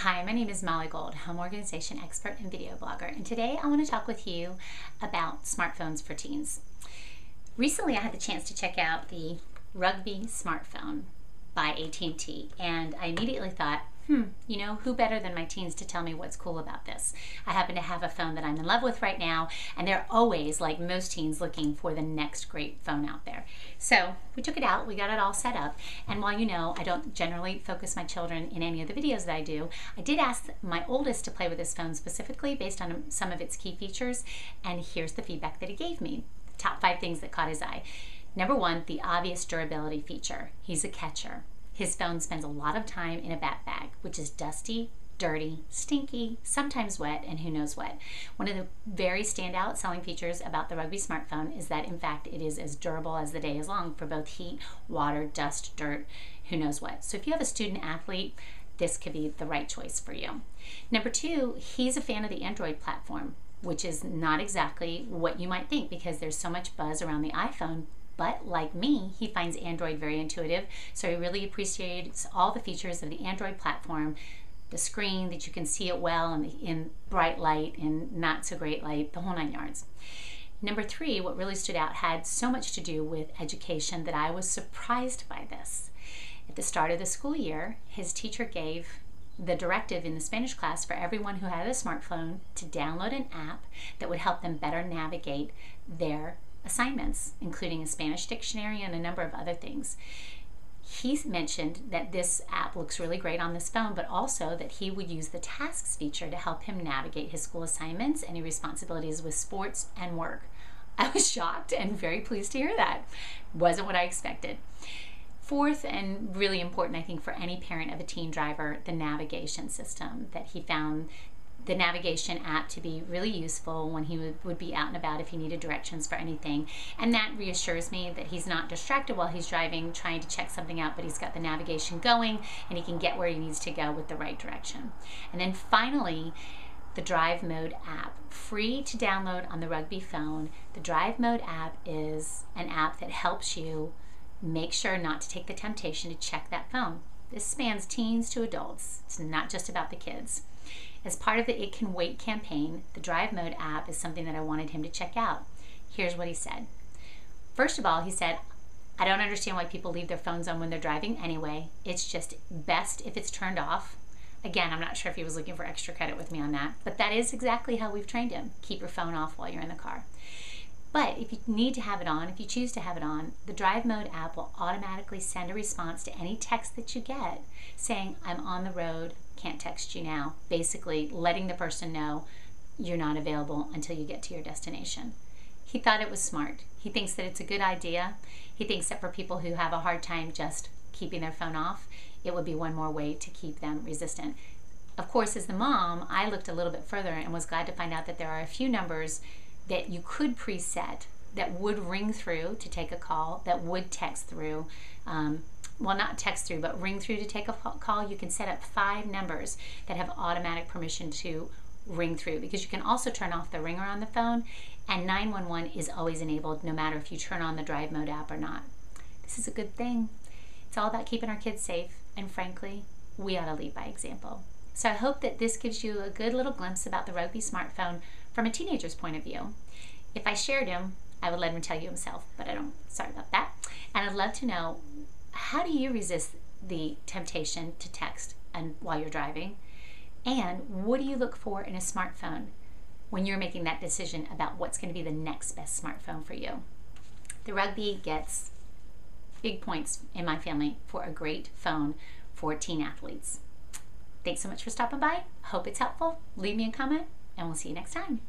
Hi, my name is Molly Gold, home organization expert and video blogger, and today I want to talk with you about smartphones for teens. Recently I had the chance to check out the Rugby smartphone by AT&T, and I immediately thought, who better than my teens to tell me what's cool about this? I happen to have a phone that I'm in love with right now, and they're always, like most teens, looking for the next great phone out there. So we took it out, we got it all set up, and while you know I don't generally focus my children in any of the videos that I do, I did ask my oldest to play with this phone specifically based on some of its key features, and here's the feedback that he gave me. The top 5 things that caught his eye. Number 1, the obvious durability feature. He's a catcher. His phone spends a lot of time in a bat bag, which is dusty, dirty, stinky, sometimes wet, and who knows what. One of the very standout selling features about the Rugby smartphone is that, in fact, it is as durable as the day is long for both heat, water, dust, dirt, who knows what. So if you have a student athlete, this could be the right choice for you. Number 2, he's a fan of the Android platform, which is not exactly what you might think because there's so much buzz around the iPhone. But like me, he finds Android very intuitive, so he really appreciates all the features of the Android platform, the screen, that you can see it well in bright light and not so great light, the whole 9 yards. Number 3, what really stood out had so much to do with education that I was surprised by this. At the start of the school year, his teacher gave the directive in the Spanish class for everyone who had a smartphone to download an app that would help them better navigate their assignments, including a Spanish dictionary and a number of other things. He mentioned that this app looks really great on this phone, but also that he would use the tasks feature to help him navigate his school assignments, any responsibilities with sports and work. I was shocked and very pleased to hear that. Wasn't what I expected. 4th, and really important I think for any parent of a teen driver, the navigation system, that he found the navigation app to be really useful when he would be out and about if he needed directions for anything. And that reassures me that he's not distracted while he's driving trying to check something out, but he's got the navigation going and he can get where he needs to go with the right direction. And then finally, the Drive Mode app, free to download on the Rugby phone. The Drive Mode app is an app that helps you make sure not to take the temptation to check that phone. This spans teens to adults. It's not just about the kids. As part of the It Can Wait campaign, the Drive Mode app is something that I wanted him to check out. Here's what he said. First of all, he said, I don't understand why people leave their phones on when they're driving anyway. It's just best if it's turned off. Again, I'm not sure if he was looking for extra credit with me on that, but that is exactly how we've trained him. Keep your phone off while you're in the car. But if you need to have it on, if you choose to have it on, the Drive Mode app will automatically send a response to any text that you get saying, I'm on the road, can't text you now, basically letting the person know you're not available until you get to your destination. He thought it was smart. He thinks that it's a good idea. He thinks that for people who have a hard time just keeping their phone off, it would be one more way to keep them resistant. Of course, as the mom, I looked a little bit further and was glad to find out that there are a few numbers that you could preset that would ring through to take a call, that would text through, well, not text through, but ring through to take a call. You can set up 5 numbers that have automatic permission to ring through, because you can also turn off the ringer on the phone, and 911 is always enabled no matter if you turn on the Drive Mode app or not. This is a good thing. It's all about keeping our kids safe, and frankly, we ought to lead by example. So I hope that this gives you a good little glimpse about the Rugby smartphone from a teenager's point of view. If I shared him, I would let him tell you himself, but I don't. Sorry about that. And I'd love to know, how do you resist the temptation to text while you're driving? And what do you look for in a smartphone when you're making that decision about what's going to be the next best smartphone for you? The Rugby gets big points in my family for a great phone for teen athletes. Thanks so much for stopping by. Hope it's helpful. Leave me a comment, and we'll see you next time.